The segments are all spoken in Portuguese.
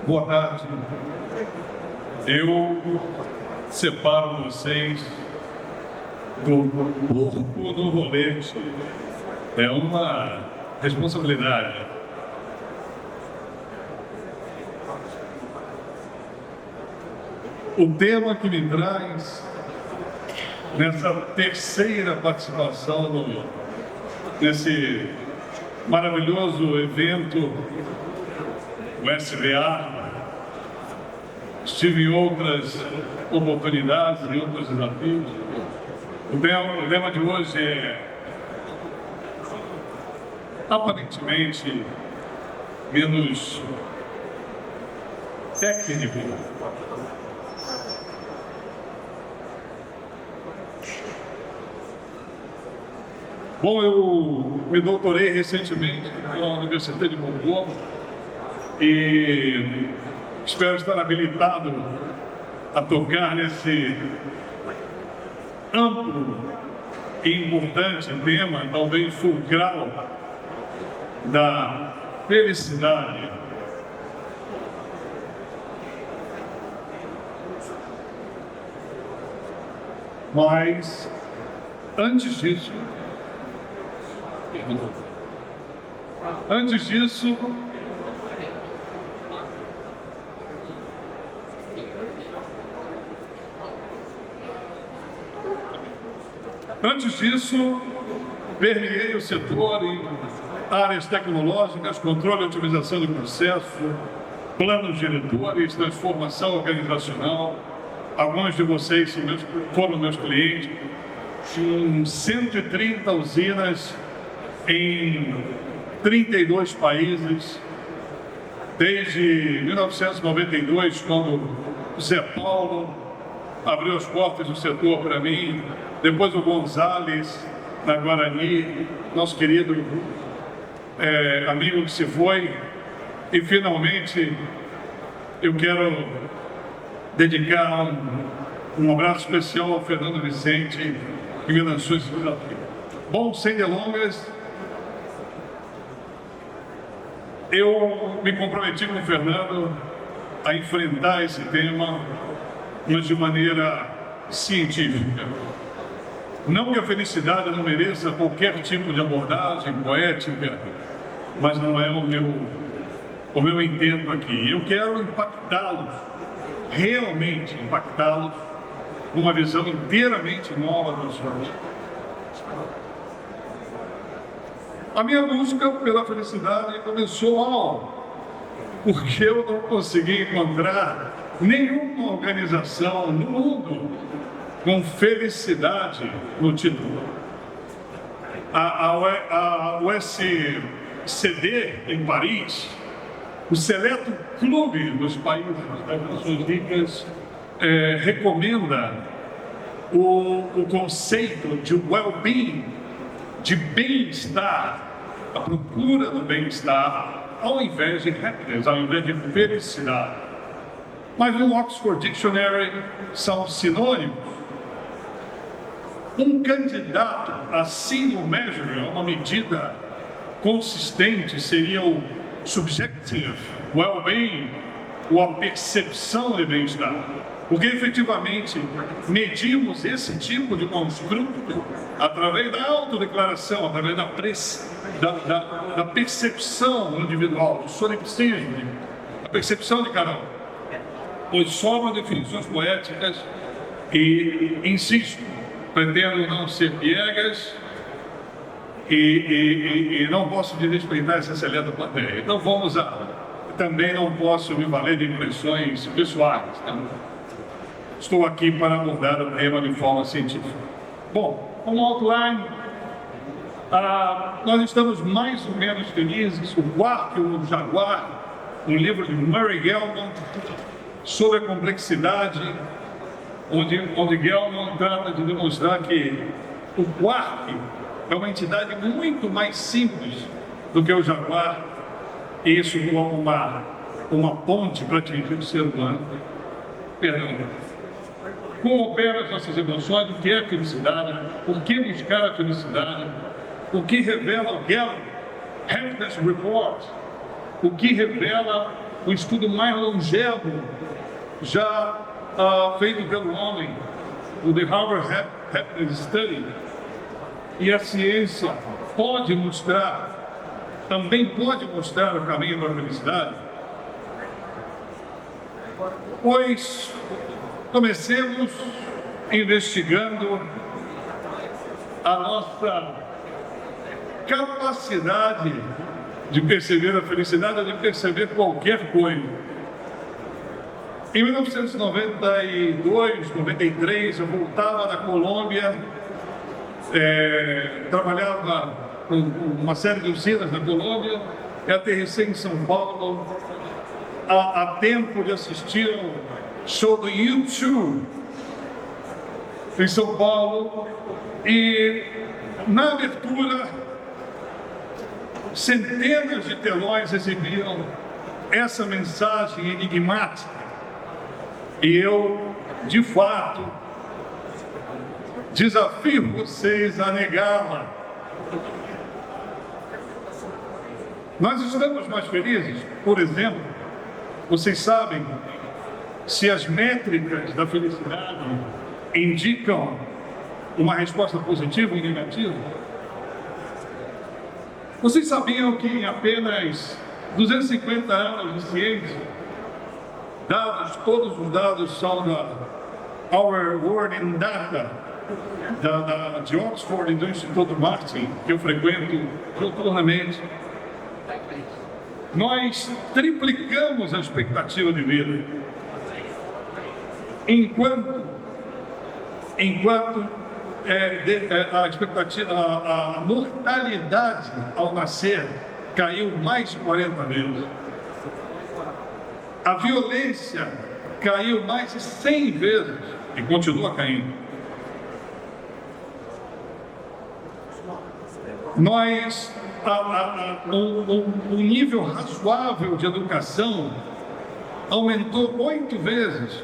Boa tarde. Eu separo vocês do corpo do rolete. É uma responsabilidade. O tema que me traz nessa terceira participação nesse maravilhoso evento, o SBA, estive em outras oportunidades e outros desafios. O tema de hoje é aparentemente menos técnico. Bom, eu me doutorei recentemente na Universidade de Mongola e espero estar habilitado a tocar nesse amplo e importante tema, talvez fulcral, da felicidade. Mas, antes disso, permeei o setor em áreas tecnológicas, controle e otimização do processo, planos diretores, transformação organizacional. Alguns de vocês foram meus clientes. Em 130 usinas em 32 países, desde 1992, quando o Zé Paulo abriu as portas do setor para mim, depois o Gonzales, na Guarani, nosso querido amigo que se foi, e finalmente eu quero dedicar um abraço especial ao Fernando Vicente, que me lançou esse desafio. Bom, sem delongas, eu me comprometi com o Fernando a enfrentar esse tema, mas de maneira científica. Não que a felicidade não mereça qualquer tipo de abordagem poética, mas não é o meu intento aqui. Eu quero impactá-los, realmente impactá-los, com uma visão inteiramente nova dos assuntos. A minha busca pela felicidade começou mal, porque eu não consegui encontrar nenhuma organização no mundo com felicidade no título. A USCD em Paris, o seleto clube dos países das Nações Unidas, recomenda o conceito de well-being, de bem-estar, a procura do bem-estar, ao invés de happiness, ao invés de felicidade. Mas no Oxford Dictionary são sinônimos. Um candidato a single measure, uma medida consistente, seria o subjective well-being, ou a percepção de bem-estar. Porque efetivamente medimos esse tipo de construto através da autodeclaração, através da percepção individual, do solipsismo, a percepção de cada um. Pois sobram definições poéticas e, insisto, pretendo não ser piegas e não posso desrespeitar essa seleta plateia. Então vamos também não posso me valer de impressões pessoais. Estou aqui para abordar o tema de forma científica. Bom, como outline, nós estamos mais ou menos felizes. O Quark e o Jaguar, um livro de Murray Gell-Mann, sobre a complexidade, onde Gell-Mann trata de demonstrar que o Quark é uma entidade muito mais simples do que o Jaguar, e isso como uma ponte para atingir o ser humano. Perdão. Como operam as nossas emoções, o que é felicidade, por que buscar a felicidade, o que revela o Gallup Happiness Report, o que revela o estudo mais longevo já feito pelo homem, o The Harvard Happiness Study. E a ciência pode mostrar, também pode mostrar o caminho para a felicidade. Pois comecemos investigando a nossa capacidade de perceber a felicidade, de perceber qualquer coisa. Em 1992, 93, eu voltava da Colômbia, trabalhava com uma série de usinas na Colômbia, e aterrissei em São Paulo, a tempo de assistir ao show do U2 em São Paulo, e na abertura centenas de telões exibiam essa mensagem enigmática, e eu, de fato, desafio vocês a negá-la. Nós estamos mais felizes? Por exemplo, vocês sabem se as métricas da felicidade indicam uma resposta positiva ou negativa? Vocês sabiam que em apenas 250 anos de ciência, todos os dados são da Our World in Data, de Oxford e do Instituto Martin, que eu frequento diuturnamente, nós triplicamos a expectativa de vida, enquanto a mortalidade ao nascer caiu mais de 40 vezes. A violência caiu mais de 100 vezes e continua caindo. O nível razoável de educação aumentou 8 vezes,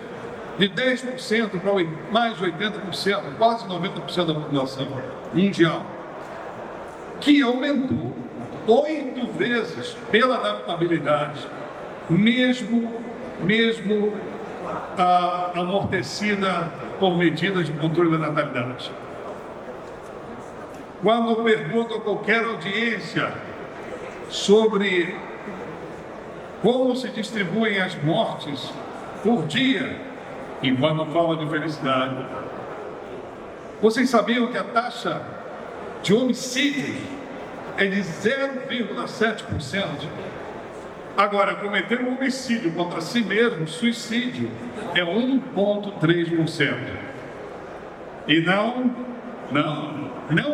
de 10% para mais de 80%, quase 90% da população mundial, que aumentou 8 vezes pela adaptabilidade, mesmo amortecida por medidas de controle da natalidade. Quando eu pergunto a qualquer audiência sobre como se distribuem as mortes por dia, enquanto fala de felicidade, vocês sabiam que a taxa de homicídio é de 0,7%? Agora, cometer um homicídio contra si mesmo, suicídio, é 1,3%. E não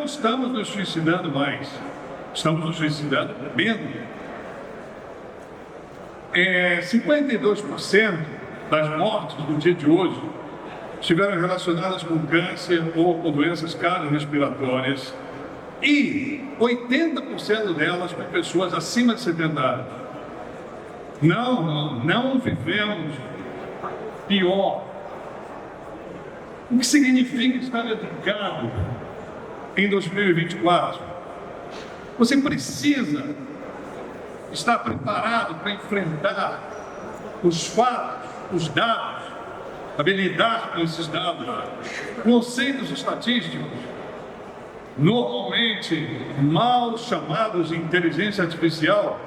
estamos nos suicidando mais, estamos nos suicidando menos. 52% das mortes do dia de hoje estiveram relacionadas com câncer ou com doenças cardiorrespiratórias, e 80% delas com pessoas acima de 70 anos. Não vivemos pior. O que significa estar educado em 2024? Você precisa estar preparado para enfrentar os fatos, os dados, saber lidar com esses dados, conceitos estatísticos, normalmente mal chamados de inteligência artificial,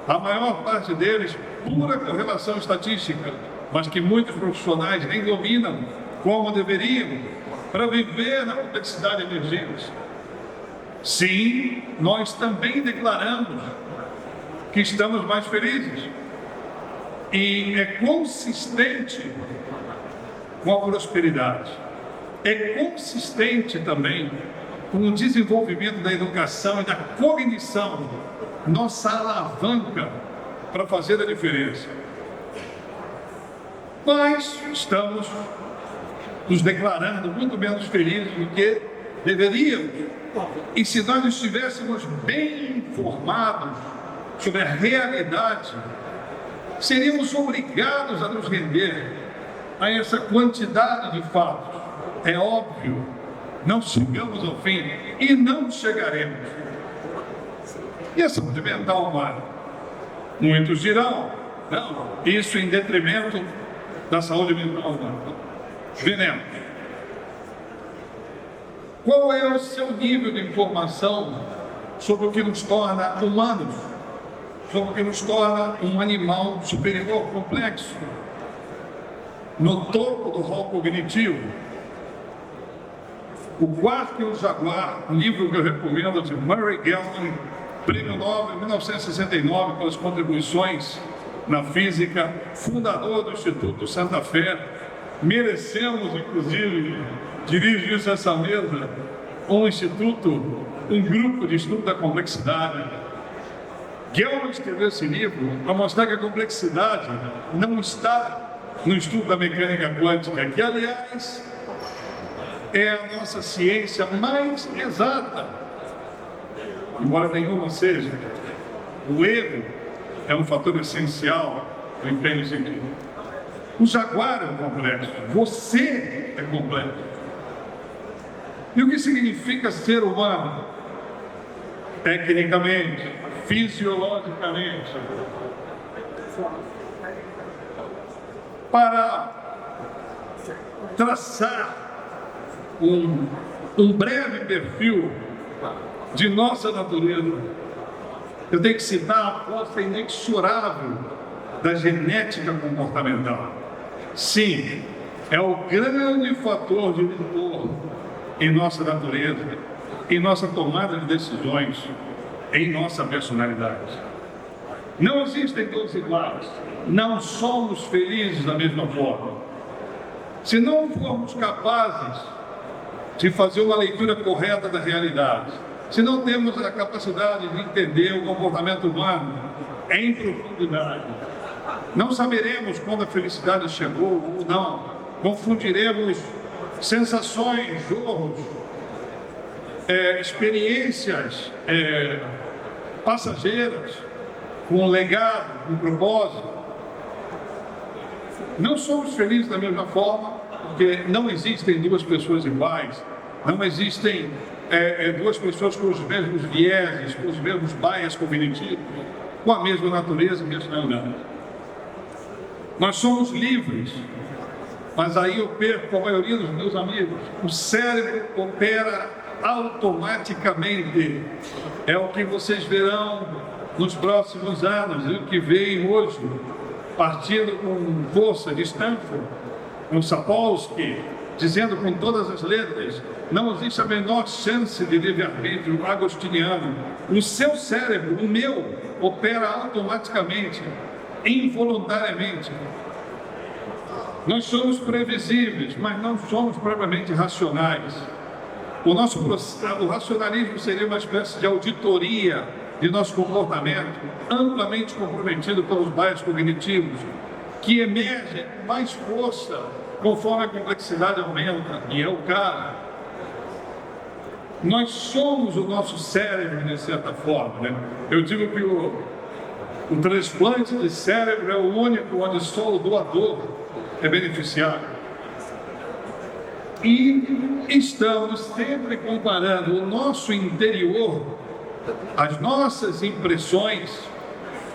a maior parte deles pura correlação estatística, mas que muitos profissionais nem dominam como deveriam para viver na complexidade emergente. Sim, nós também declaramos que estamos mais felizes, e é consistente com a prosperidade, é consistente também com o desenvolvimento da educação e da cognição, nossa alavanca para fazer a diferença. Mas estamos nos declarando muito menos felizes do que deveríamos. E se nós estivéssemos bem informados sobre a realidade, seríamos obrigados a nos render a essa quantidade de fatos. É óbvio, não chegamos ao fim e não chegaremos. E a saúde mental humana? Muitos dirão Não, isso em detrimento da saúde mental humana. Veneno. Qual é o seu nível de informação sobre o que nos torna humanos? Sobre o que nos torna um animal superior complexo? No topo do rol cognitivo, O Quarto e o Jaguar, um livro que eu recomendo, de Murray Gell-Mann, prêmio Nobel em 1969 pelas contribuições na física, fundador do Instituto Santa Fé. Merecemos, inclusive, dirige isso essa mesa, um instituto, um grupo de estudo da complexidade. Gell-Mann escreveu esse livro para mostrar que a complexidade não está no estudo da mecânica quântica, que, aliás, é a nossa ciência mais exata, embora nenhuma seja. O erro é um fator essencial do empenho científico. O jaguar é complexo, você é complexo. E o que significa ser humano? Tecnicamente, fisiologicamente. Para traçar um breve perfil de nossa natureza, eu tenho que citar a aposta inexorável da genética comportamental. Sim, é o grande fator diretor em nossa natureza, em nossa tomada de decisões, em nossa personalidade. Não existem todos iguais, não somos felizes da mesma forma. Se não formos capazes de fazer uma leitura correta da realidade, se não temos a capacidade de entender o comportamento humano em profundidade, não saberemos quando a felicidade chegou ou não, confundiremos sensações, jorros, experiências passageiras com um legado, com um propósito. Não somos felizes da mesma forma, porque não existem duas pessoas iguais, não existem duas pessoas com os mesmos vieses, com os mesmos bias cognitivos, com a mesma natureza e personalidade. Nós somos livres, mas aí eu perco a maioria dos meus amigos. O cérebro opera automaticamente. É o que vocês verão nos próximos anos, e o que veem hoje, partindo com força de Stanford, com Sapolsky, dizendo com todas as letras, não existe a menor chance de livre-arbítrio agostiniano. O seu cérebro, o meu, opera automaticamente, involuntariamente. Nós somos previsíveis, mas não somos propriamente racionais. O racionalismo seria uma espécie de auditoria de nosso comportamento, amplamente comprometido pelos bias cognitivos, que emergem com mais força conforme a complexidade aumenta, e é o caso. Nós somos o nosso cérebro, de certa forma, né? Eu digo que o transplante de cérebro é o único onde só o doador é beneficiado. E estamos sempre comparando o nosso interior, as nossas impressões,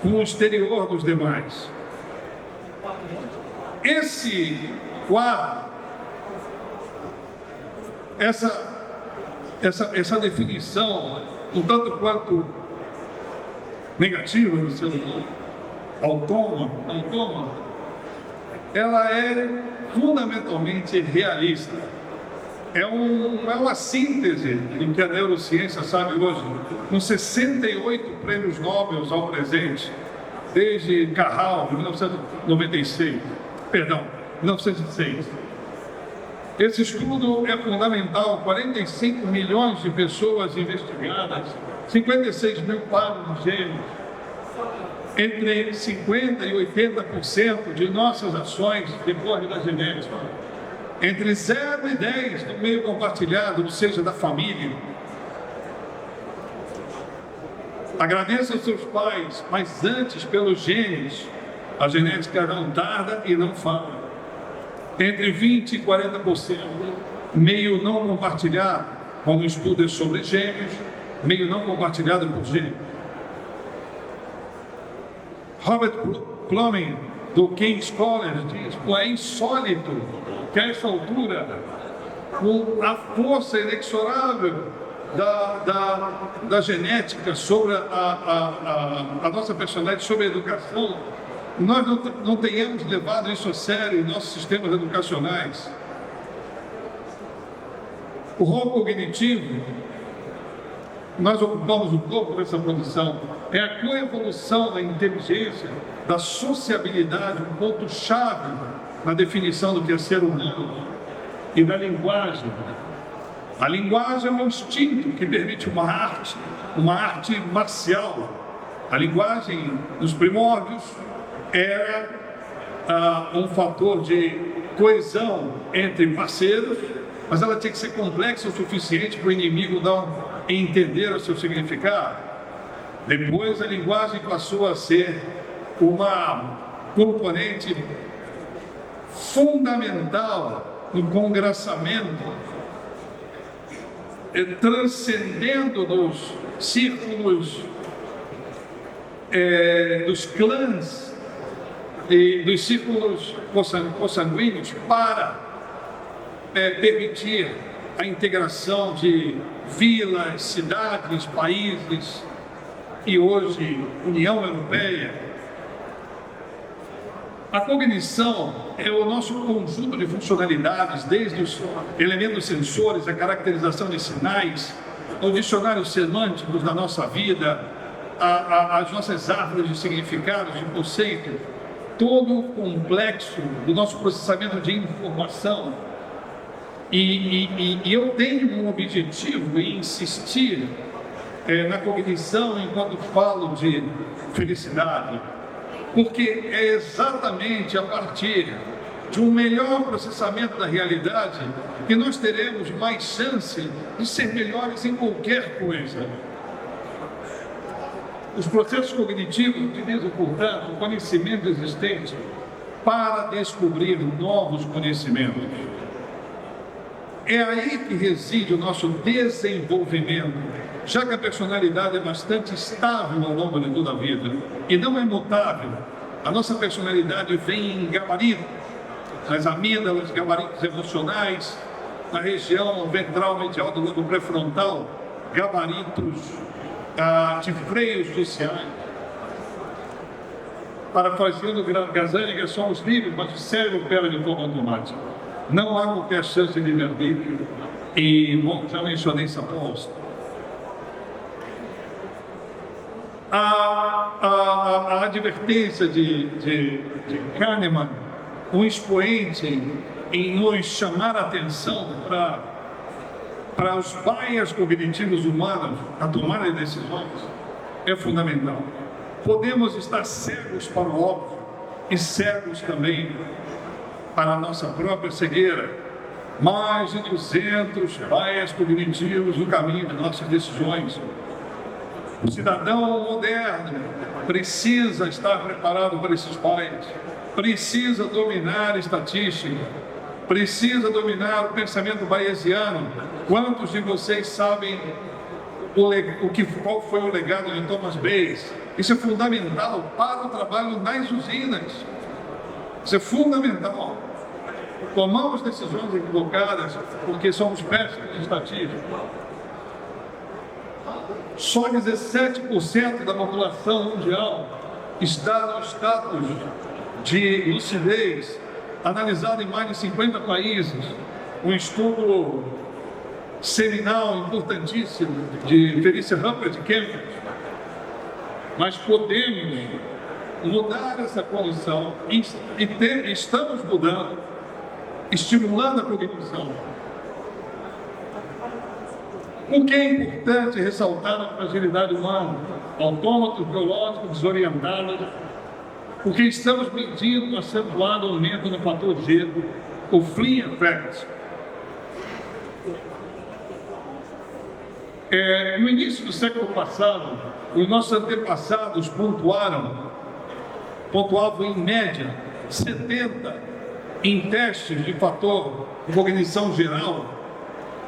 com o exterior dos demais. Esse quadro, essa definição, um tanto quanto negativa do ser humano, autônoma, ela é fundamentalmente realista. É uma síntese em que a neurociência sabe hoje, com 68 prêmios Nobel ao presente, desde Carral, em 1906. Esse estudo é fundamental, 45 milhões de pessoas investigadas, 56 mil pares de gêmeos, entre 50% e 80% de nossas ações decorrem da genética. Entre 0 e 10 do meio compartilhado, ou seja, da família. Agradeça aos seus pais, mas antes, pelos genes, a genética não tarda e não falha. Entre 20% e 40%, meio não compartilhado, quando o estudo é sobre gêmeos, meio não compartilhado por gêmeos. Robert Plumbing, do King's College, diz: é insólito que a essa altura a força inexorável da genética sobre a nossa personalidade, sobre a educação, nós não tenhamos levado isso a sério em nossos sistemas educacionais. O rol cognitivo, nós ocupamos um pouco dessa posição, é a coevolução da inteligência, da sociabilidade, um ponto-chave na definição do que é ser humano, e da linguagem. A linguagem é um instinto que permite uma arte marcial. A linguagem, nos primórdios, era um fator de coesão entre parceiros, mas ela tinha que ser complexa o suficiente para o inimigo não entender o seu significado. Depois a linguagem passou a ser uma componente fundamental no congraçamento, transcendendo nos círculos dos clãs e dos círculos consanguíneos para permitir a integração de vilas, cidades, países e hoje União Europeia. A cognição é o nosso conjunto de funcionalidades, desde os elementos sensores, a caracterização de sinais, os dicionários semânticos da nossa vida, as nossas árvores de significados, de conceito, todo o complexo do nosso processamento de informação. E eu tenho um objetivo em insistir na cognição enquanto falo de felicidade, porque é exatamente a partir de um melhor processamento da realidade que nós teremos mais chance de ser melhores em qualquer coisa. Os processos cognitivos utilizam, portanto, o conhecimento existente para descobrir novos conhecimentos. É aí que reside o nosso desenvolvimento, já que a personalidade é bastante estável ao longo de toda a vida e não é mutável. A nossa personalidade vem em gabarito, nas amígdalas, gabaritos emocionais, na região ventral medial do lobo pré-frontal, gabaritos de freios sociais. Parafraseando Gazani, que somos livres, mas o cérebro opera de forma automática. Não há qualquer chance de livre-arbítrio. E, bom, já mencionei São Paulo. A advertência de Kahneman, um expoente em nos chamar a atenção para os bias cognitivos humanos, a tomada de decisões, é fundamental. Podemos estar cegos para o óbvio e cegos também para a nossa própria cegueira. Mais de 200 bias cognitivos no caminho de nossas decisões. O cidadão moderno precisa estar preparado para esses bias, precisa dominar a estatística, precisa dominar o pensamento bayesiano. Quantos de vocês sabem qual foi o legado de Thomas Bayes? Isso é fundamental para o trabalho nas usinas. Isso é fundamental. Tomamos decisões equivocadas porque somos péssimos em estatística. Só 17% da população mundial está no status de lucidez, analisado em mais de 50 países. Um estudo seminal, importantíssimo, de Felicia Huppert de Cambridge. Mas podemos mudar essa condição e estamos mudando, estimulando a cognição. O que é importante ressaltar a fragilidade humana, autômatos biológicos desorientados, porque estamos medindo um acentuado aumento no fator G, o Flynn Effect. No início do século passado, os nossos antepassados pontuavam em média 70 em testes de fator de cognição geral,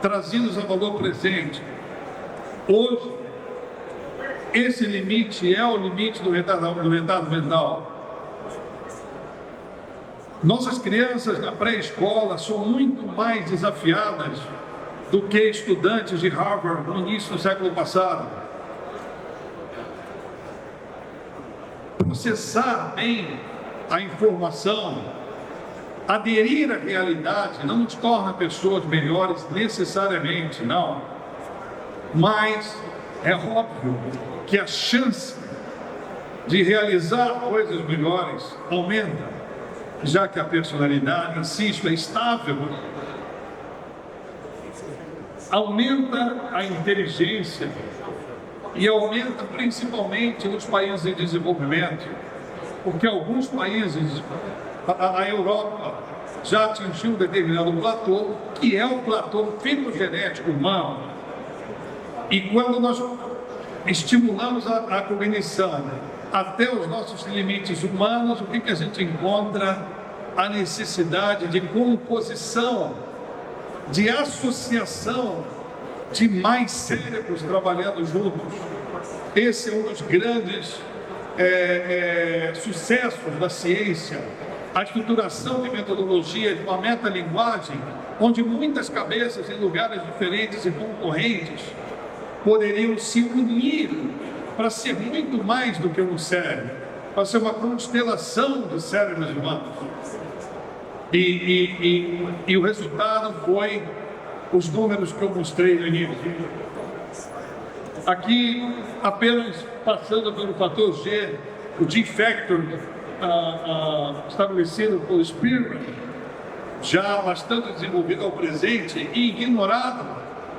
trazidos a valor presente. Hoje, esse limite é o limite do retardado mental. Nossas crianças na pré-escola são muito mais desafiadas do que estudantes de Harvard no início do século passado. Processar bem a informação, aderir à realidade, não nos torna pessoas melhores necessariamente, não. Mas é óbvio que a chance de realizar coisas melhores aumenta, já que a personalidade, insisto, é estável. Aumenta a inteligência e aumenta principalmente nos países em desenvolvimento, porque alguns países, a Europa, já atingiu um determinado platô, que é o platô filogenético humano. E quando nós estimulamos a cognição até os nossos limites humanos, o que a gente encontra? A necessidade de composição, de associação de mais cérebros trabalhando juntos. Esse é um dos grandes sucessos da ciência, a estruturação de metodologia de uma metalinguagem, onde muitas cabeças em lugares diferentes e concorrentes poderiam se unir para ser muito mais do que um cérebro, para ser uma constelação de cérebros humanos. E o resultado foi os números que eu mostrei no início. Aqui, apenas passando pelo fator G, o G-Factor estabelecido por Spearman, já bastante desenvolvido ao presente e ignorado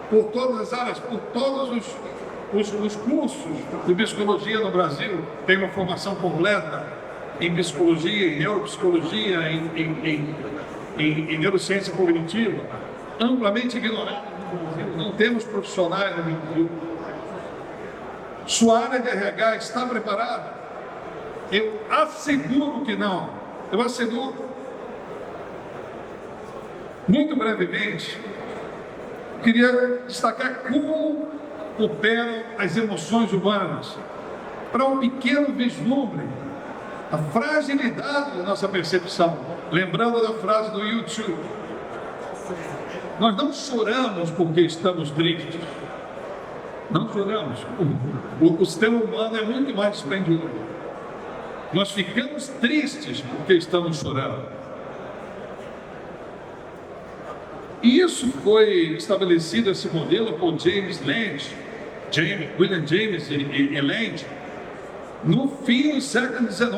por todas as áreas, por todos os cursos de psicologia no Brasil. Tem uma formação completa em psicologia, em neuropsicologia, em neurociência cognitiva, amplamente ignorado no Brasil. Não temos profissionais no Brasil. Sua área de RH está preparada? Eu asseguro que não. Eu asseguro. Muito brevemente, queria destacar como operam as emoções humanas, para um pequeno vislumbre, a fragilidade da nossa percepção. Lembrando da frase do YouTube: nós não choramos porque estamos tristes. Não choramos. O sistema humano é muito mais dispendioso. Nós ficamos tristes porque estamos chorando. E isso foi estabelecido, esse modelo, por William James e Land, no fim do século XIX.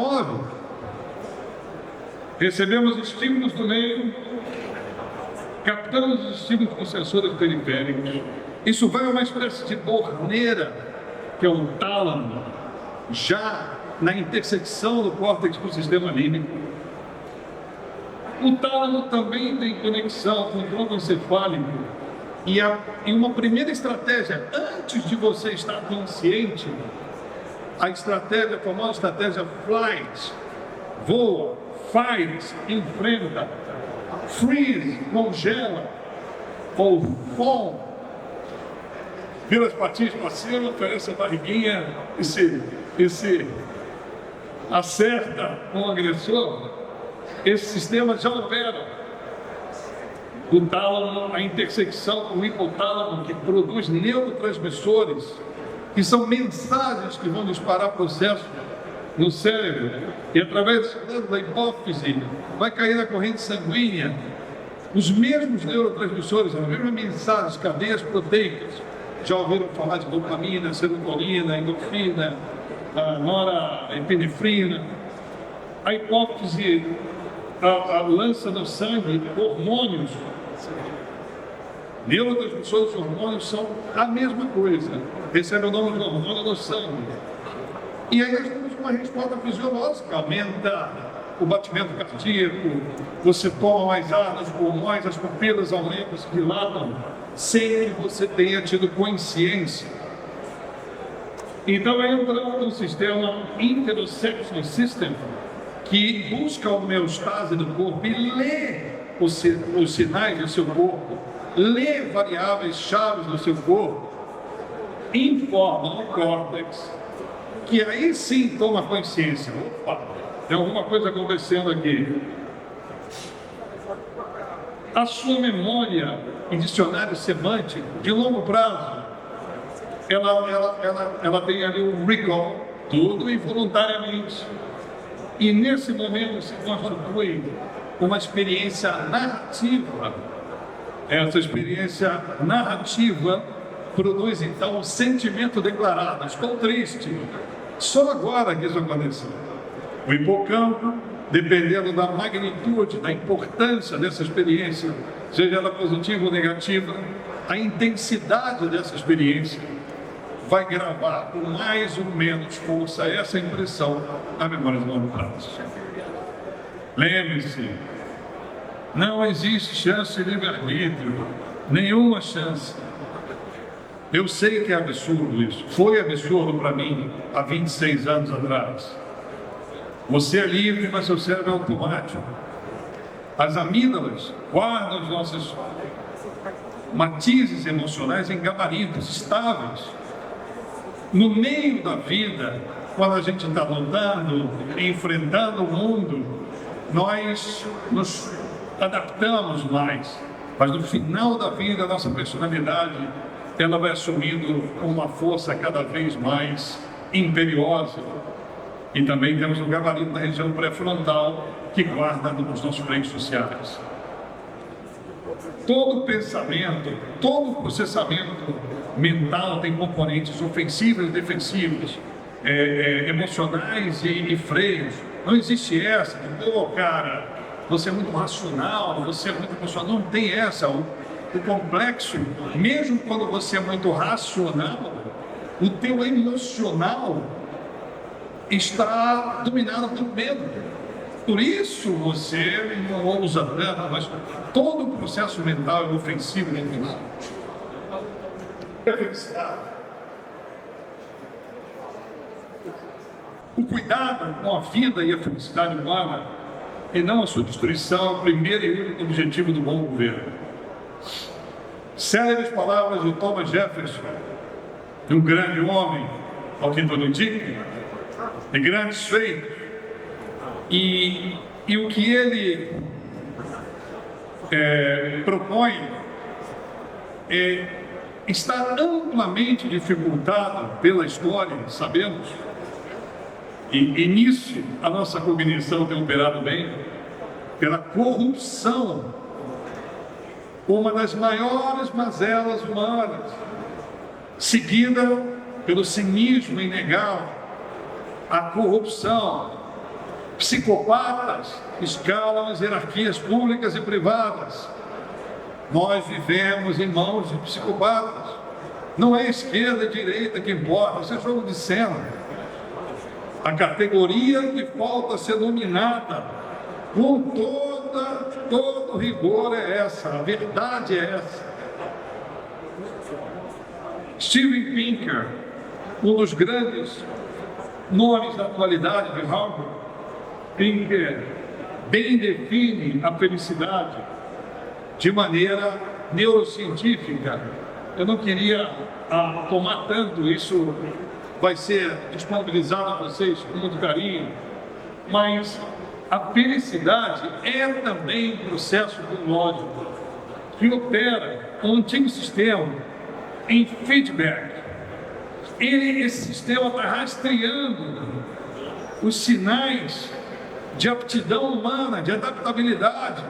Recebemos estímulos do meio, captamos os estímulos com sensores periféricos. Isso vai a uma espécie de torneira, que é um tálamo, já na intersecção do córtex com o sistema límbico. O tálamo também tem conexão com o tronco encefálico. E uma primeira estratégia, antes de você estar consciente, a estratégia, a famosa estratégia flight, voa, fight, enfrenta, freeze, congela, ou fall, vira as patinhas para cima, oferece a barriguinha e se acerta com o agressor. Esse sistema já opera. O tálamo, a intersecção com o hipotálamo, que produz neurotransmissores, que são mensagens que vão disparar processos no cérebro, e através da hipófise vai cair na corrente sanguínea os mesmos neurotransmissores, as mesmas mensagens, cadeias proteicas. Já ouviram falar de dopamina, serotonina, endorfina, norepinefrina. A hipófise lança no sangue hormônios. Neurotransmissores e hormônios são a mesma coisa. Recebe o nome de hormônio no sangue. E aí nós temos uma resposta fisiológica. Aumenta o batimento cardíaco, você toma mais ar nos pulmões, as pupilas aumentam, se dilatam, sem que você tenha tido consciência. Então entra no sistema Interoception System, que busca a homeostase do corpo e lê os sinais do seu corpo, lê variáveis chaves do seu corpo, informa o córtex, que aí sim toma consciência. Opa, tem alguma coisa acontecendo aqui. a sua memória em dicionário semântico de longo prazo, ela tem ali um recall, tudo involuntariamente. E nesse momento se constitui uma experiência narrativa. Essa experiência narrativa produz então um sentimento declarado. Estou triste. Só agora que isso aconteceu. O hipocampo, dependendo da magnitude, da importância dessa experiência, seja ela positiva ou negativa, a intensidade dessa experiência vai gravar com mais ou menos força essa impressão na memória de longo prazo. Lembre-se, não existe chance de livre-arbítrio, nenhuma chance. Eu sei que é absurdo isso, foi absurdo para mim há 26 anos atrás. Você é livre, mas seu cérebro é automático. As amígdalas guardam os nossos matizes emocionais em gabaritos estáveis. No meio da vida, quando a gente está lutando, enfrentando o mundo, nós nos adaptamos mais. Mas no final da vida, a nossa personalidade, ela vai assumindo uma força cada vez mais imperiosa. E também temos um gabarito na região pré-frontal que guarda os nossos freios sociais. Todo pensamento, todo processamento mental tem componentes ofensivos e defensivos, emocionais e freios. Não existe essa, cara, você é muito racional, você é muito emocional. Não tem essa. O complexo, mesmo quando você é muito racional, o teu emocional está dominado pelo medo. Por isso você não ousa tanto, mas todo o processo mental é ofensivo no final. O cuidado com a vida e a felicidade humana, e não a sua destruição, é o primeiro e único objetivo do bom governo. Célebres palavras de Thomas Jefferson, de um grande homem, ao que tudo indica, de grandes feitos. E o que ele propõe está amplamente dificultado pela história, sabemos. E nisso a nossa cognição tem operado bem, pela corrupção, uma das maiores mazelas humanas, seguida pelo cinismo inegável, a corrupção. Psicopatas escalam as hierarquias públicas e privadas. Nós vivemos em mãos de psicopatas. Não é esquerda e direita que importa, isso é jogo de cena. A categoria que falta ser dominada com todo rigor é essa, a verdade é essa. Steven Pinker, um dos grandes nomes da atualidade de Harvard, Pinker bem define a felicidade de maneira neurocientífica. Eu não queria tomar tanto, isso vai ser disponibilizado a vocês com muito carinho, mas a felicidade é também um processo biológico que opera um antigo sistema em feedback. Esse sistema está rastreando os sinais de aptidão humana, de adaptabilidade,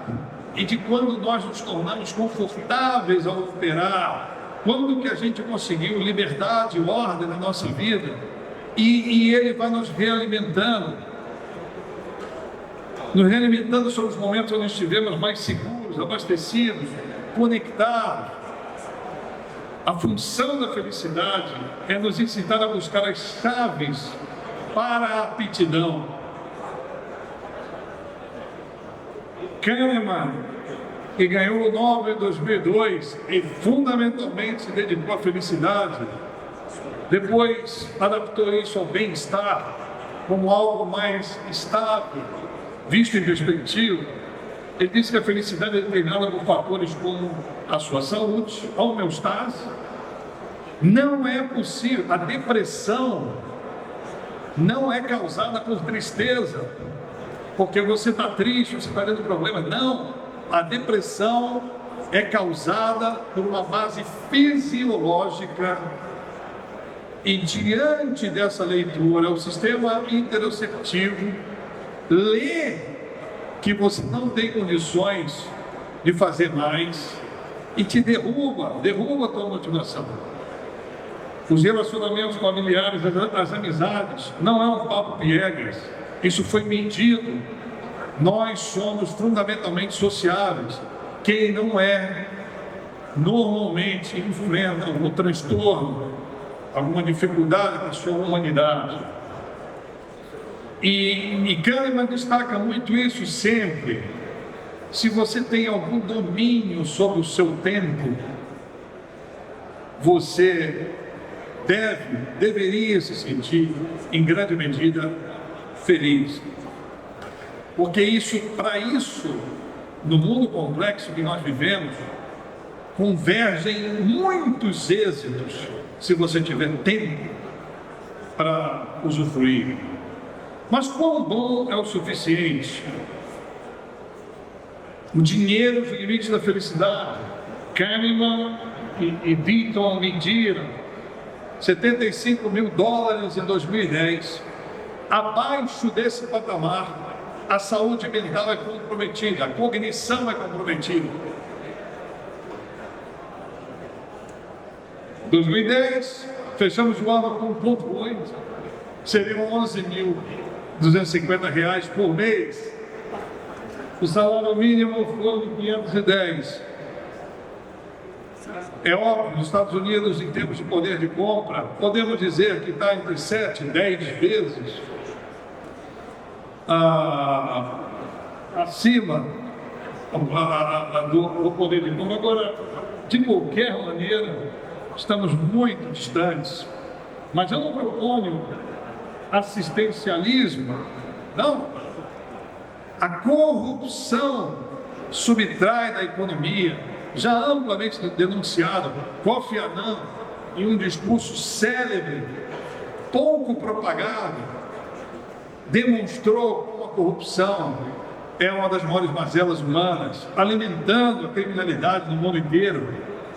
e de quando nós nos tornamos confortáveis ao operar, quando que a gente conseguiu liberdade, ordem na nossa vida, e ele vai nos realimentando sobre os momentos onde estivemos mais seguros, abastecidos, conectados. A função da felicidade é nos incitar a buscar as chaves para a aptidão. Kahneman, que ganhou o Nobel em 2002 e fundamentalmente se dedicou à felicidade, depois adaptou isso ao bem-estar como algo mais estável, visto em perspectiva. Ele disse que a felicidade é determinada por fatores como a sua saúde, a homeostase. Não é possível, a depressão não é causada por tristeza, porque você está triste, você está tendo problema. Não, A depressão é causada por uma base fisiológica e, diante dessa leitura, o sistema interoceptivo lê que você não tem condições de fazer mais e te derruba a tua motivação. Os relacionamentos familiares, as amizades, não é um papo piegas, isso foi medido. Nós somos fundamentalmente sociáveis. Quem não é, normalmente enfrenta um transtorno, alguma dificuldade na sua humanidade. E Kahneman destaca muito isso sempre. Se você tem algum domínio sobre o seu tempo, você deveria se sentir, em grande medida, feliz. Porque para isso, no mundo complexo que nós vivemos, convergem muitos êxitos, se você tiver tempo para usufruir. Mas quão bom é o suficiente? O dinheiro é o limite da felicidade. Kahneman e Deaton mediram $75 mil em 2010. Abaixo desse patamar, a saúde mental é comprometida, a cognição é comprometida. 2010, fechamos o ano com R$1,8, seriam R$11.250 por mês. O salário mínimo foi de 510. É óbvio, nos Estados Unidos, em termos de poder de compra, podemos dizer que está entre 7 e 10 vezes acima do poder de compra. Agora, de qualquer maneira, estamos muito distantes. Mas eu não proponho assistencialismo, não. A corrupção subtrai da economia, já amplamente denunciado. Kofi Annan, em um discurso célebre, pouco propagado, demonstrou como a corrupção é uma das maiores mazelas humanas, alimentando a criminalidade no mundo inteiro.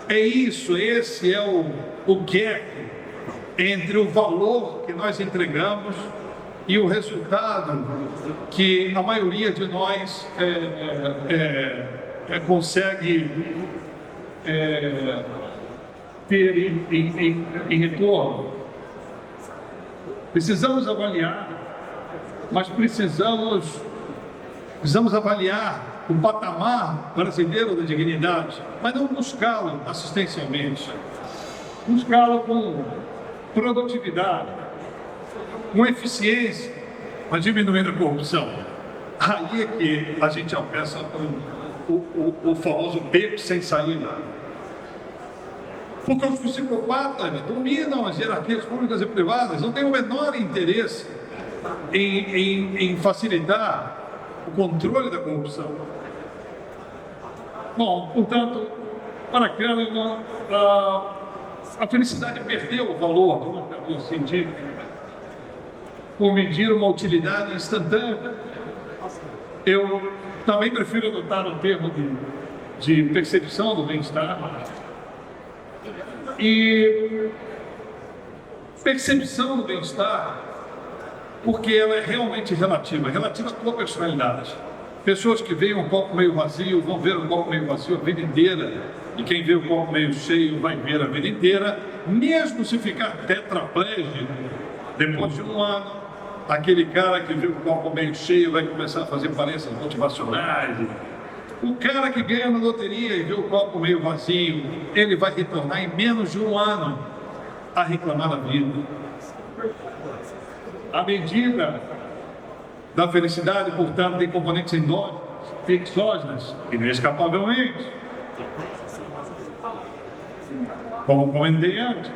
É isso, esse é o gap entre o valor que nós entregamos e o resultado que a maioria de nós consegue ter em retorno. Precisamos avaliar, mas precisamos avaliar o patamar brasileiro da dignidade, mas não buscá-lo assistencialmente, buscá-lo com produtividade, com eficiência, mas diminuindo a corrupção. Aí é que a gente alcança o famoso beco sem saída. Porque os psicopatas dominam as hierarquias públicas e privadas, não têm o menor interesse em facilitar o controle da corrupção. Bom, portanto, para Kahneman, a felicidade perdeu o valor, como eu senti, por medir uma utilidade instantânea. Eu também prefiro adotar o termo de percepção do bem-estar. E percepção do bem-estar, porque ela é realmente relativa à tua personalidade. Pessoas que veem um copo meio vazio vão ver um copo meio vazio a vida inteira, e quem vê o copo meio cheio vai ver a vida inteira, mesmo se ficar tetraplégico depois de um ano. Aquele cara que vê o copo meio cheio vai começar a fazer palestras motivacionais. O cara que ganha na loteria e vê o copo meio vazio, ele vai retornar em menos de um ano a reclamar da vida. A medida da felicidade, portanto, tem componentes endógenos, exógenas, inescapavelmente. Como comentei antes.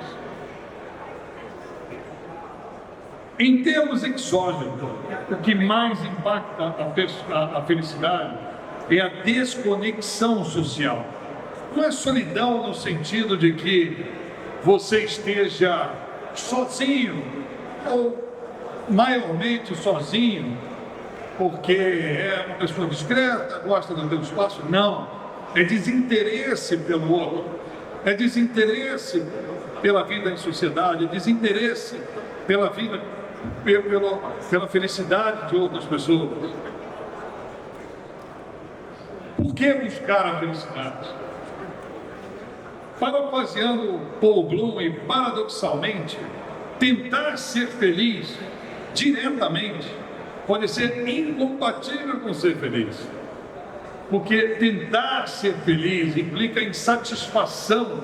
Em termos exógenos, o que mais impacta a felicidade é a desconexão social. Não é solidão no sentido de que você esteja sozinho ou maiormente sozinho, porque é uma pessoa discreta, gosta do teu espaço. Não, é desinteresse pelo outro, é desinteresse pela vida em sociedade, é desinteresse pela vida, pela felicidade de outras pessoas. Por que buscar a felicidade? Parafraseando Paul Bloom, e paradoxalmente, tentar ser feliz diretamente pode ser incompatível com ser feliz. Porque tentar ser feliz implica insatisfação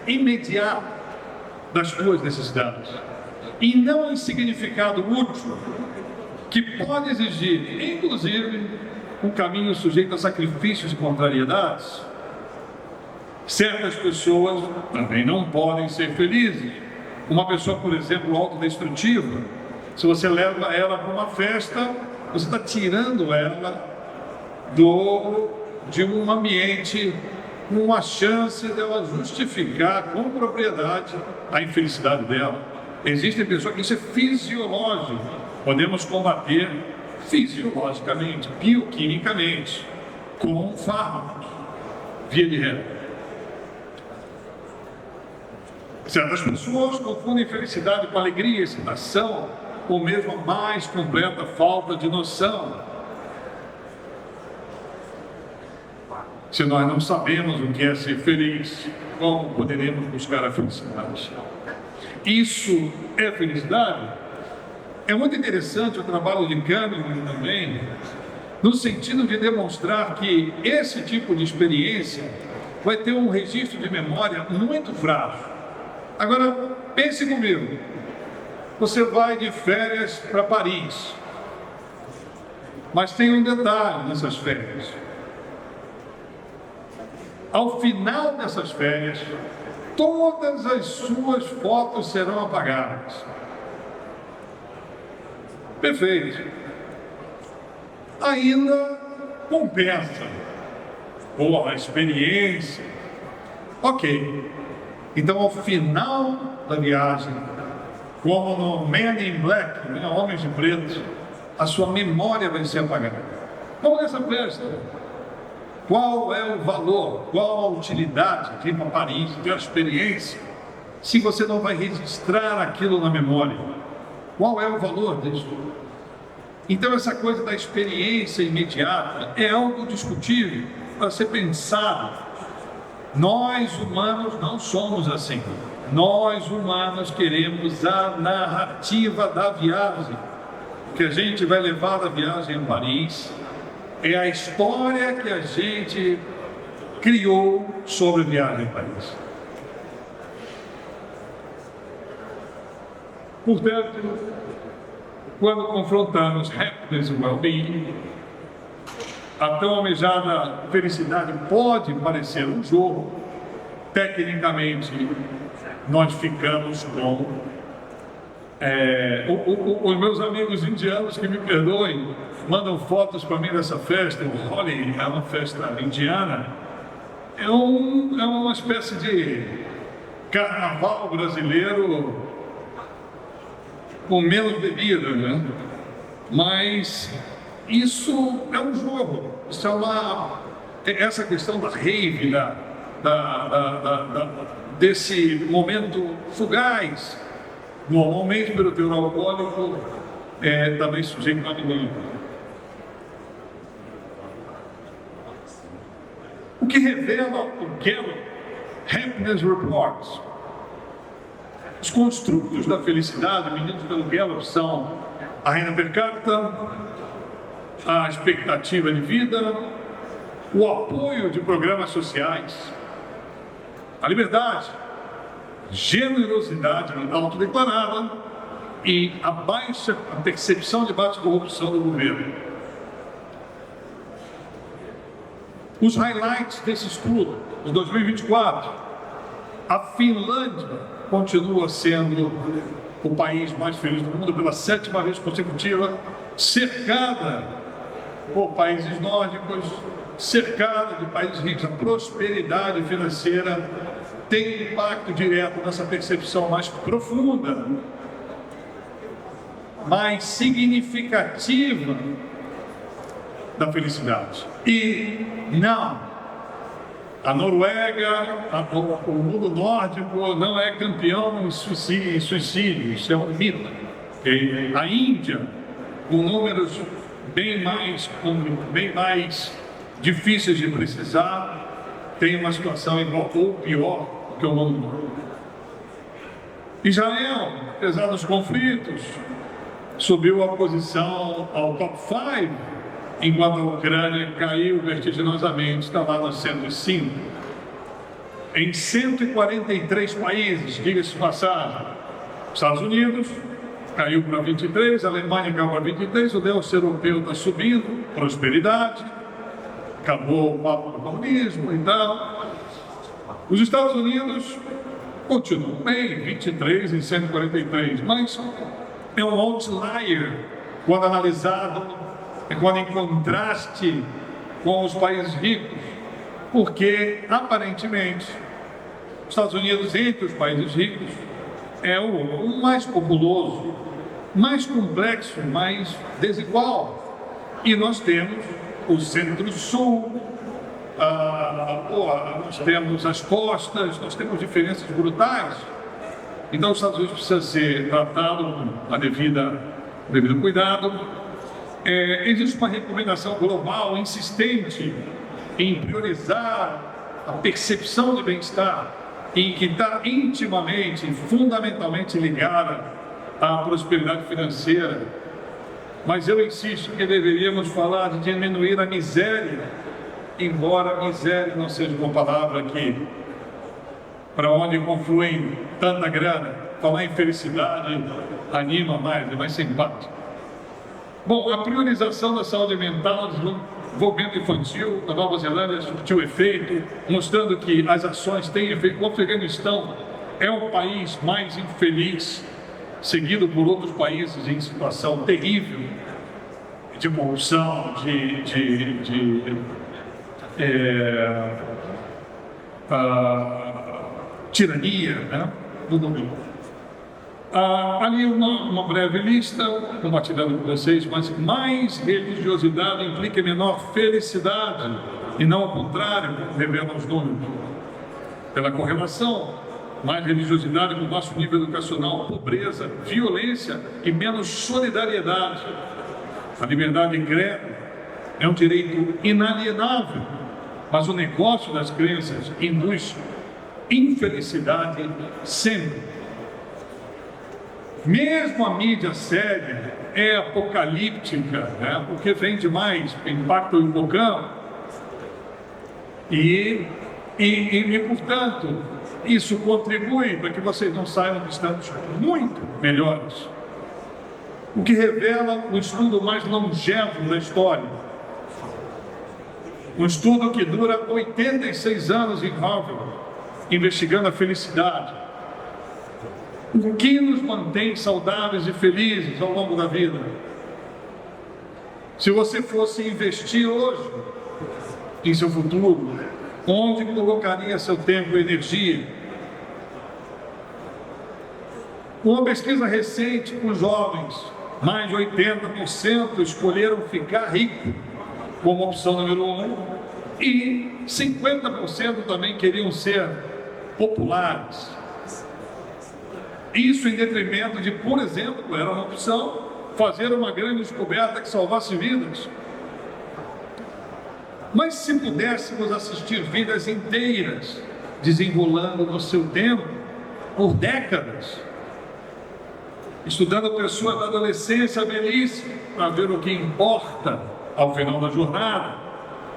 imediata das tuas necessidades e não em significado útil, que pode exigir, inclusive, um caminho sujeito a sacrifícios e contrariedades. Certas pessoas também não podem ser felizes. Uma pessoa, por exemplo, autodestrutiva, se você leva ela para uma festa, você está tirando ela de um ambiente, uma chance dela justificar com propriedade a infelicidade dela. Existem pessoas que isso é fisiológico, podemos combater fisiologicamente, bioquimicamente, com fármacos, via de regra. Certas pessoas confundem felicidade com alegria, excitação, ou mesmo a mais completa falta de noção. Se nós não sabemos o que é ser feliz, como poderemos buscar a felicidade? Isso é felicidade? É muito interessante o trabalho de Kahneman também, no sentido de demonstrar que esse tipo de experiência vai ter um registro de memória muito frágil. Agora, pense comigo, você vai de férias para Paris, mas tem um detalhe nessas férias. Ao final dessas férias, todas as suas fotos serão apagadas. Perfeito. Ainda compensa. Boa, a experiência. Ok. Então, ao final da viagem, como no Men in Black, né, Homens de Preto, a sua memória vai ser apagada. Vamos nessa festa. Qual é o valor, qual a utilidade de ir para Paris, ter a experiência, se você não vai registrar aquilo na memória? Qual é o valor disso? Então, essa coisa da experiência imediata é algo discutível para ser pensado. Nós, humanos, não somos assim. Nós, humanos, queremos a narrativa da viagem. O que a gente vai levar da viagem a Paris é a história que a gente criou sobre a viagem a Paris. Portanto, quando confrontamos happiness e well-being, a tão almejada felicidade pode parecer um jogo. Tecnicamente, nós ficamos com... os meus amigos indianos, que me perdoem, mandam fotos para mim dessa festa. O Holi é uma festa indiana, é uma espécie de carnaval brasileiro com menos bebida, né? Mas isso é um jogo, isso é essa questão da rave, desse momento fugaz, normalmente pelo teor alcoólico, também sujeito a ninguém. O que revela o Gallup Happiness Report? Os construtos da felicidade medidos pelo Gallup são a renda per capita, a expectativa de vida, o apoio de programas sociais, a liberdade, generosidade autodeclarada e a percepção de baixa corrupção do governo. Os highlights desse estudo, de 2024, a Finlândia continua sendo o país mais feliz do mundo pela 7ª vez consecutiva, cercada por países nórdicos, cercada de países ricos. A prosperidade financeira tem impacto direto nessa percepção mais profunda, mais significativa da felicidade. E não, a Noruega, o mundo nórdico não é campeão em suicídio, isso é um mito. A Índia, com números bem mais difíceis de precisar, tem uma situação igual ou pior que o mundo. Israel, apesar dos conflitos, subiu a posição ao top 5, enquanto a Ucrânia caiu vertiginosamente, está lá no 105. Em 143 países, diga-se de passagem, Estados Unidos caiu para 23, a Alemanha caiu para 23, o leste europeu está subindo, prosperidade, acabou o papo do comunismo e tal. Os Estados Unidos continuam bem, 23 em 143, mas é um outlier quando analisado, quando em contraste com os países ricos, porque aparentemente os Estados Unidos, entre os países ricos, é o mais populoso, mais complexo, mais desigual. E nós temos o Centro-Sul, nós temos as costas, nós temos diferenças brutais. Então os Estados Unidos precisa ser tratado com a devido cuidado. Existe uma recomendação global insistente em priorizar a percepção de bem-estar, e que está intimamente, fundamentalmente ligada à prosperidade financeira. Mas eu insisto que deveríamos falar de diminuir a miséria, embora miséria não seja uma palavra que, para onde confluem tanta grana, falar em felicidade anima mais, é mais simpático. Bom, a priorização da saúde mental, desenvolvimento infantil, na Nova Zelândia surtiu efeito, mostrando que as ações têm efeito. O Afeganistão é o país mais infeliz, seguido por outros países em situação terrível de corrupção, tirania, né? Do mundo. Ali uma breve lista, compartilhando com vocês, mas mais religiosidade implica menor felicidade, e não ao contrário, como revelam os números. Pela correlação, mais religiosidade com baixo nível educacional, pobreza, violência e menos solidariedade. A liberdade de credo é um direito inalienável, mas o negócio das crenças induz infelicidade sempre. Mesmo a mídia séria é apocalíptica, né? Porque vende mais, impacta o bocão. E, portanto, isso contribui para que vocês não saiam que estamos muito melhores. O que revela o estudo mais longevo da história. Um estudo que dura 86 anos em Harvard, investigando a felicidade. O que nos mantém saudáveis e felizes ao longo da vida? Se você fosse investir hoje em seu futuro, onde colocaria seu tempo e energia? Uma pesquisa recente com jovens, mais de 80% escolheram ficar rico como opção número 1, e 50% também queriam ser populares. Isso em detrimento de, por exemplo, era uma opção, fazer uma grande descoberta que salvasse vidas. Mas se pudéssemos assistir vidas inteiras desenrolando no seu tempo, por décadas, estudando pessoas da adolescência à velhice, para ver o que importa ao final da jornada,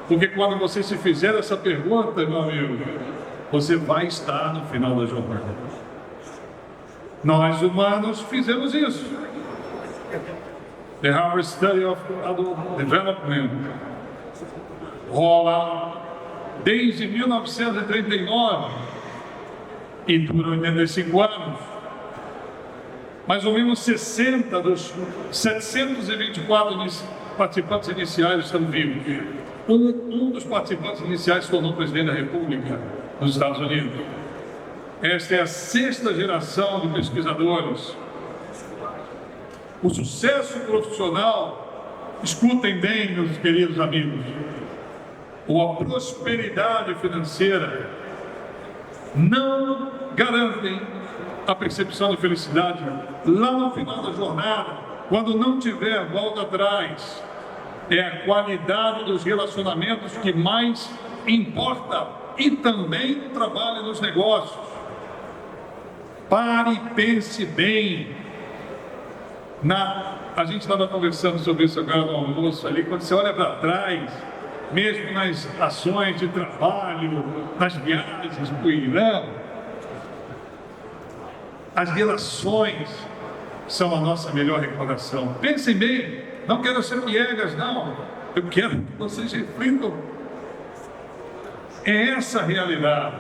porque quando você se fizer essa pergunta, meu amigo, você vai estar no final da jornada. Nós humanos fizemos isso. The Harvard Study of Adult Development rola desde 1939 e dura 85 anos. Mais ou menos 60 dos 724 participantes iniciais estão vivos. Um dos participantes iniciais se tornou presidente da República nos Estados Unidos. Esta é a 6ª geração de pesquisadores. O sucesso profissional Escutem bem, meus queridos amigos. A prosperidade financeira não garantem a percepção de felicidade lá no final da jornada, quando não tiver volta atrás. É a qualidade dos relacionamentos que mais importa, e também o trabalho nos negócios. Pare e pense bem. A gente estava conversando sobre isso agora no almoço ali, quando você olha para trás, mesmo nas ações de trabalho, nas viagens para o Irã, as relações são a nossa melhor recordação. Pensem bem, não quero ser piegas, não. Eu quero que vocês reflitam. É essa a realidade.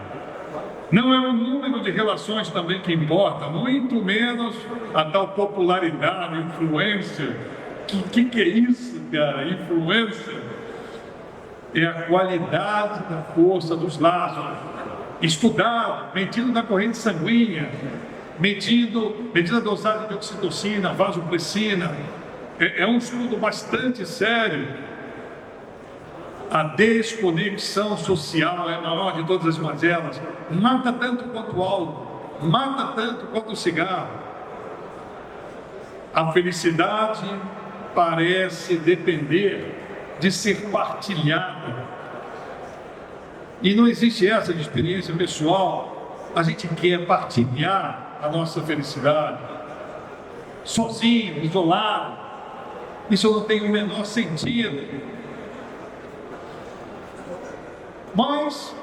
Não é o número de relações também que importa, muito menos a tal popularidade, influência. Que é isso, cara? Influência é a qualidade da força dos laços. Estudado, medido na corrente sanguínea, medindo a dosagem de oxitocina, vasopressina. É um estudo bastante sério. A desconexão social é a maior de todas as mazelas. Mata tanto quanto o álcool, mata tanto quanto o cigarro. A felicidade parece depender de ser partilhada. E não existe essa de experiência pessoal. A gente quer partilhar a nossa felicidade. Sozinho, isolado. Isso não tem o menor sentido. Mas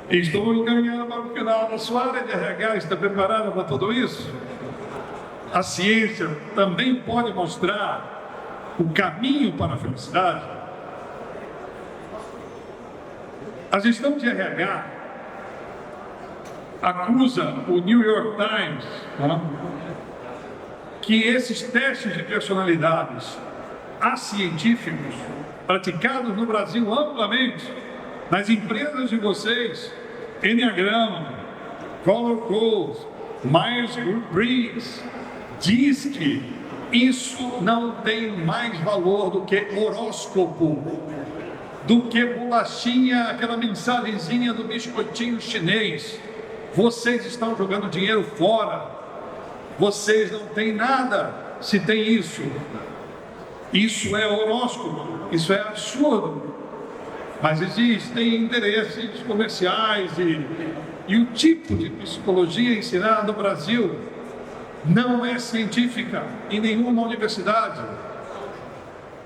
estou encaminhando para o final. A sua área de RH está preparada para tudo isso? A ciência também pode mostrar o caminho para a felicidade. A gestão de RH acusa o New York Times que esses testes de personalidades acientíficos praticados no Brasil amplamente, nas empresas de vocês, Enneagrama, Color Codes, Myers-Briggs, diz que isso não tem mais valor do que horóscopo, do que bolachinha, aquela mensagenzinha do biscoitinho chinês. Vocês estão jogando dinheiro fora. Vocês não têm nada se tem isso. Isso é horóscopo, isso é absurdo. Mas existem interesses comerciais e o tipo de psicologia ensinada no Brasil não é científica em nenhuma universidade.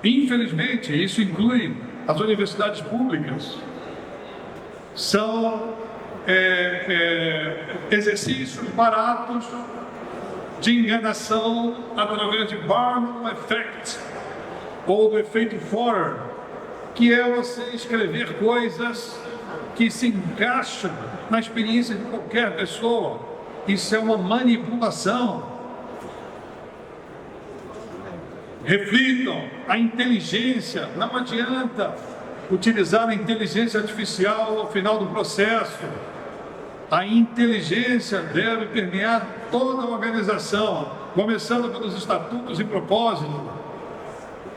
Infelizmente, isso inclui as universidades públicas. São exercícios baratos de enganação através de Barnum Effect ou do efeito Forer, que é você escrever coisas que se encaixam na experiência de qualquer pessoa. Isso é uma manipulação. Reflitam, a inteligência, não adianta utilizar a inteligência artificial ao final do processo. A inteligência deve permear toda a organização, começando pelos estatutos e propósitos.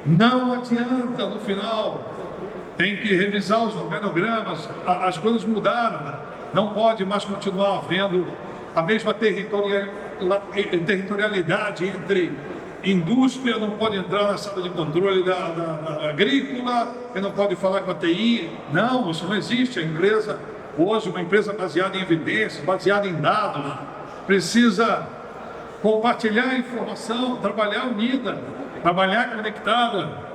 Não adianta, no final, tem que revisar os organogramas, as coisas mudaram, não pode mais continuar havendo a mesma territorialidade entre indústria, não pode entrar na sala de controle da agrícola, e não pode falar com a TI. Não, isso não existe. A empresa, hoje, uma empresa baseada em evidências, baseada em dados, precisa compartilhar a informação, trabalhar unida, trabalhar conectada.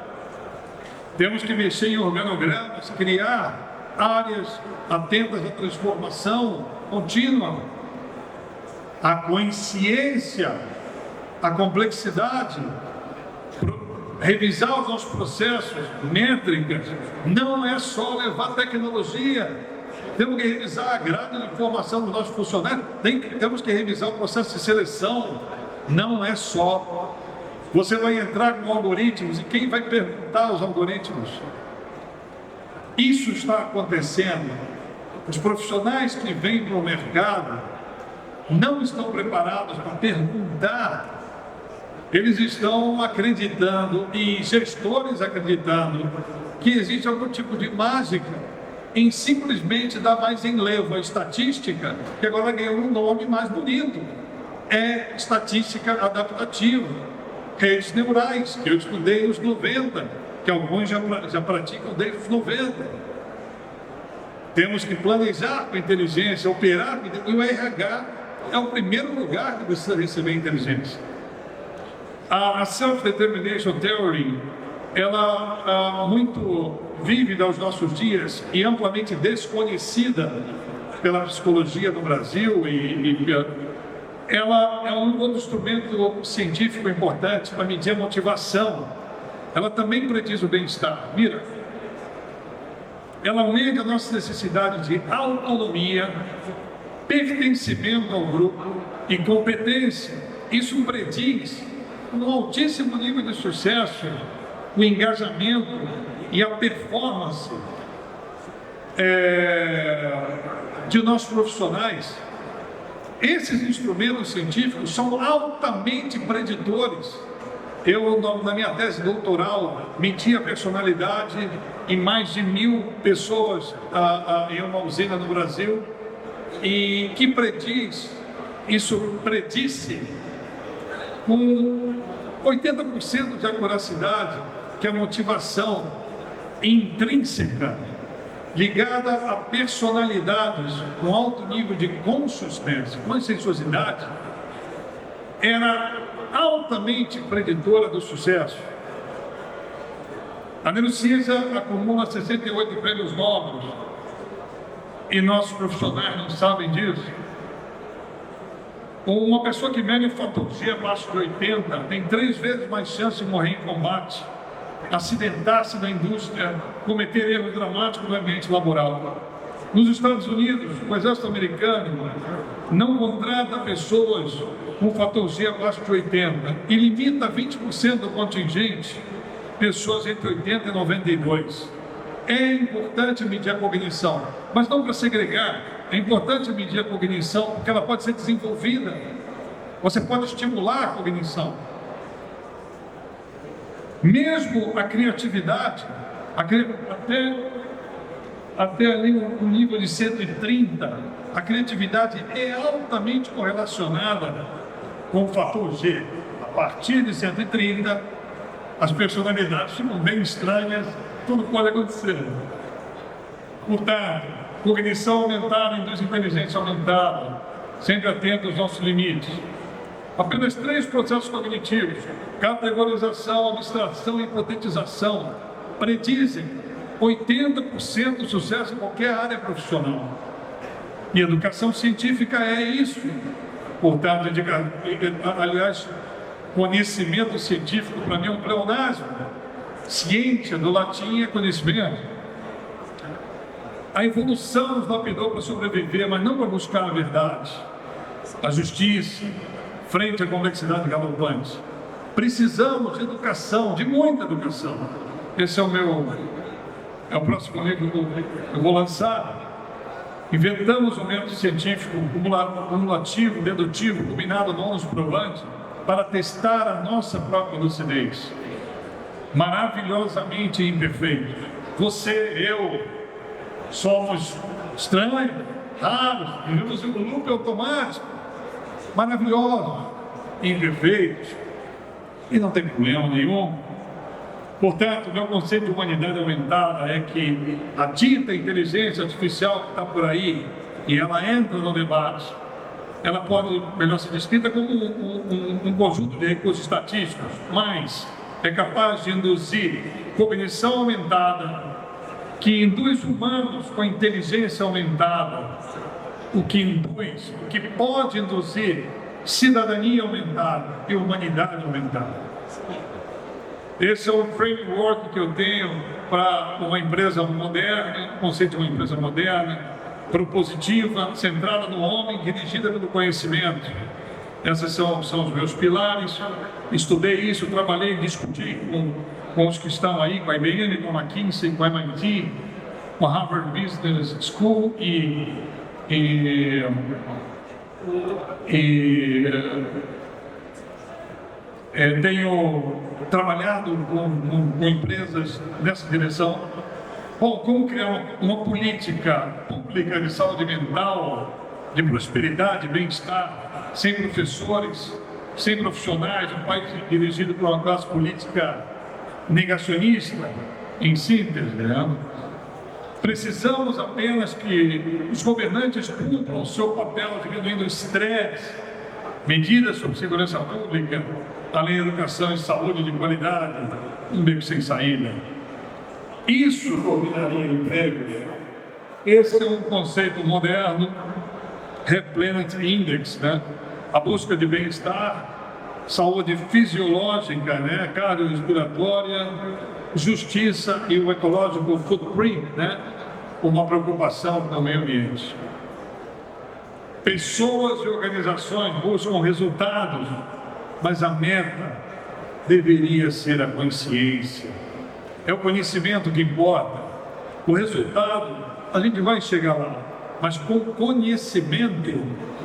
Temos que mexer em organogramas, criar áreas atentas à transformação contínua, à consciência, à complexidade, revisar os nossos processos, métricas. Não é só levar tecnologia. Temos que revisar a grade de formação dos nossos funcionários, temos que revisar o processo de seleção. Não é só. Você vai entrar com algoritmos e quem vai perguntar aos algoritmos? Isso está acontecendo. Os profissionais que vêm para o mercado não estão preparados para perguntar Eles estão acreditando, e gestores acreditando, que existe algum tipo de mágica em simplesmente dar mais enlevo à estatística, que agora ganhou um nome mais bonito. É estatística adaptativa, redes neurais, que eu estudei nos 90, que alguns já praticam desde os 90. Temos que planejar com inteligência, operar, e o RH é o primeiro lugar que precisa receber inteligência. A Self-Determination Theory, ela é muito vívida aos nossos dias e amplamente desconhecida pela psicologia no Brasil, ela é um outro instrumento científico importante para medir a motivação. Ela também prediz o bem-estar. Mira, ela mede a nossa necessidade de autonomia, pertencimento ao grupo e competência. Isso prediz um altíssimo nível de sucesso, o engajamento e a performance de nossos profissionais. Esses instrumentos científicos são altamente preditores. Eu, na minha tese doutoral, medi a personalidade em mais de 1.000 pessoas em uma usina no Brasil, e que predisse com 80% de acuracidade que a motivação intrínseca ligada a personalidades com alto nível de conscienciosidade era altamente preditora do sucesso. A neurociência acumula 68 prêmios Nobel e nossos profissionais não sabem disso. Uma pessoa que mede fator G abaixo de 80 tem 3 vezes mais chance de morrer em combate, acidentar-se na indústria, cometer erros dramáticos no ambiente laboral. Nos Estados Unidos, o exército americano não contrata pessoas com fator G abaixo de 80 e limita 20% do contingente pessoas entre 80 e 92. É importante medir a cognição, mas não para segregar. É importante medir a cognição porque ela pode ser desenvolvida. Você pode estimular a cognição. Mesmo a criatividade, até ali um nível de 130, a criatividade é altamente correlacionada com o fator G. A partir de 130, as personalidades ficam bem estranhas, tudo pode acontecer. Portanto, cognição aumentada induz inteligência aumentada, sempre atento aos nossos limites. Apenas 3 processos cognitivos, categorização, abstração e hipotetização, predizem 80% do sucesso em qualquer área profissional. E educação científica é isso. Portanto, aliás, conhecimento científico para mim é um pleonasmo. Ciência, do latim, é conhecimento. A evolução nos lapidou para sobreviver, mas não para buscar a verdade, a justiça, frente à complexidade galopante. Precisamos de educação, de muita educação. Esse é o próximo livro que eu vou lançar. Inventamos um método científico cumulativo, dedutivo, combinado non provante, para testar a nossa própria lucidez. Maravilhosamente imperfeitos. Você, eu, somos estranhos, raros, vivemos em um loop automático, maravilhosos, imperfeitos, e não tem problema nenhum. Portanto, meu conceito de humanidade aumentada é que a dita inteligência artificial que está por aí, e ela entra no debate, ela pode, melhor ser descrita como um conjunto de recursos estatísticos, mas é capaz de induzir cognição aumentada, que induz humanos com a inteligência aumentada, o que pode induzir cidadania aumentada e humanidade aumentada. Esse é o framework que eu tenho para uma empresa moderna, o conceito de uma empresa moderna, propositiva, centrada no homem, dirigida pelo conhecimento. Esses são os meus pilares. Estudei isso, trabalhei, discuti com os que estão aí, com a IBM, com a McKinsey, com a MIT, com a Harvard Business School e tenho trabalhado com empresas nessa direção. Bom, como criar uma política pública de saúde mental, de prosperidade, bem-estar, sem professores, sem profissionais, um país dirigido por uma classe política negacionista, em síntese, né? Precisamos apenas que os governantes cumpram o seu papel diminuindo o estresse, medidas sobre segurança pública, além de educação e saúde de qualidade, um beco sem saída. Isso dominaria empregos. Esse é um conceito moderno, Replenant Index, né? A busca de bem-estar, saúde fisiológica, né? Cardiorrespiratória, justiça e o ecological footprint, né? Uma preocupação com o meio ambiente. Pessoas e organizações buscam resultados, mas a meta deveria ser a consciência. É o conhecimento que importa. O resultado, a gente vai chegar lá, mas com conhecimento,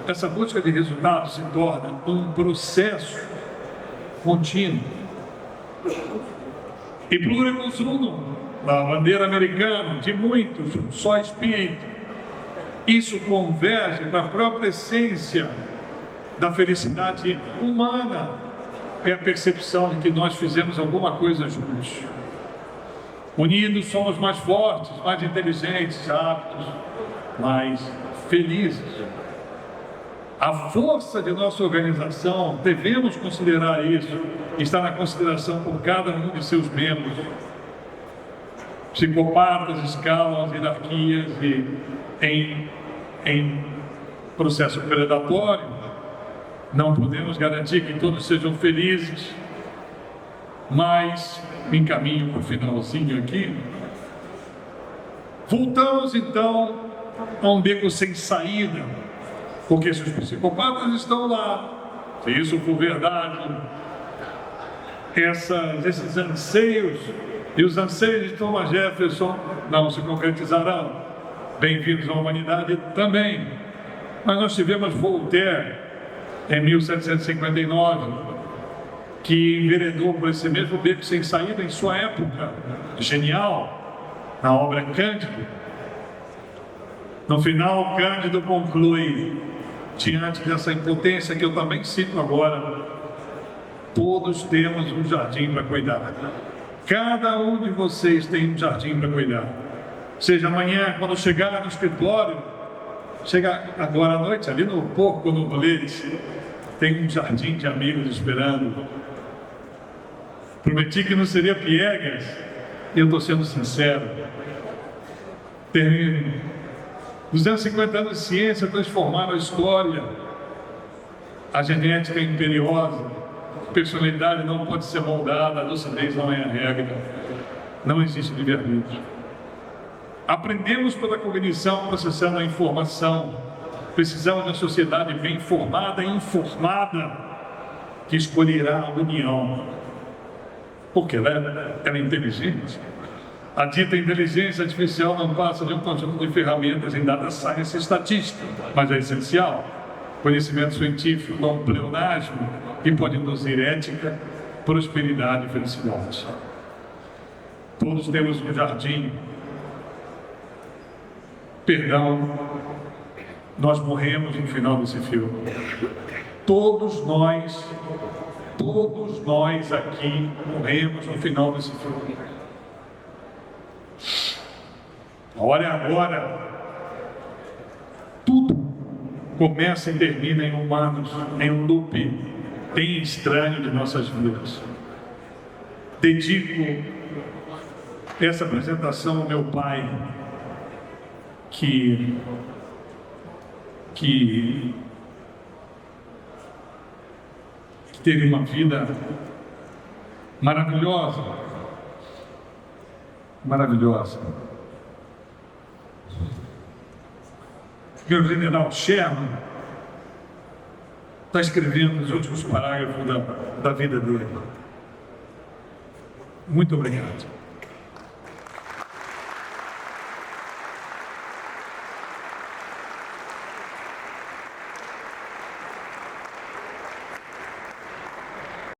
essa busca de resultados se torna um processo contínuo. E pluribus unum, da bandeira americana, de muitos, só espírito. Isso converge para a própria essência da felicidade humana. É a percepção de que nós fizemos alguma coisa juntos. Unidos somos mais fortes, mais inteligentes, aptos, mais felizes. A força de nossa organização, devemos considerar isso, está na consideração por cada um de seus membros. Psicopatas escalam as hierarquias e em processo predatório, não podemos garantir que todos sejam felizes, mas encaminho para o finalzinho aqui. Voltamos então a um beco sem saída, porque se os psicopatas estão lá, se isso for verdade, esses anseios e os anseios de Thomas Jefferson não se concretizarão. Bem-vindos à humanidade também. Mas nós tivemos Voltaire, em 1759, que enveredou por esse mesmo beco sem saída em sua época, genial, na obra Cândido. No final, Cândido conclui, diante dessa impotência que eu também cito agora: todos temos um jardim para cuidar. Cada um de vocês tem um jardim para cuidar. Seja amanhã, quando chegar no escritório, chega agora à noite, ali no Porco, no Rolete, tem um jardim de amigos esperando. Prometi que não seria piegas, e eu estou sendo sincero. Termino. 250 anos de ciência transformaram a história. A genética é imperiosa, a personalidade não pode ser moldada, a lucidez não é a regra. Não existe livre-arbítrio. Aprendemos pela cognição processando a informação. Precisamos de uma sociedade bem informada e informada, que escolherá a união, porque ela é inteligente. A dita inteligência artificial não passa de um conjunto de ferramentas em data science e estatística, mas é essencial. Conhecimento científico não pleonasmo, que pode induzir ética, prosperidade e felicidade. Todos temos um jardim. Perdão, nós morremos no final desse filme. Todos nós aqui morremos no final desse filme. A hora é agora. Tudo começa e termina em humanos, em um loop bem estranho de nossas vidas. Dedico essa apresentação ao meu pai, que teve uma vida maravilhosa, Meu general Sherman está escrevendo os últimos parágrafos da vida dele. Muito obrigado.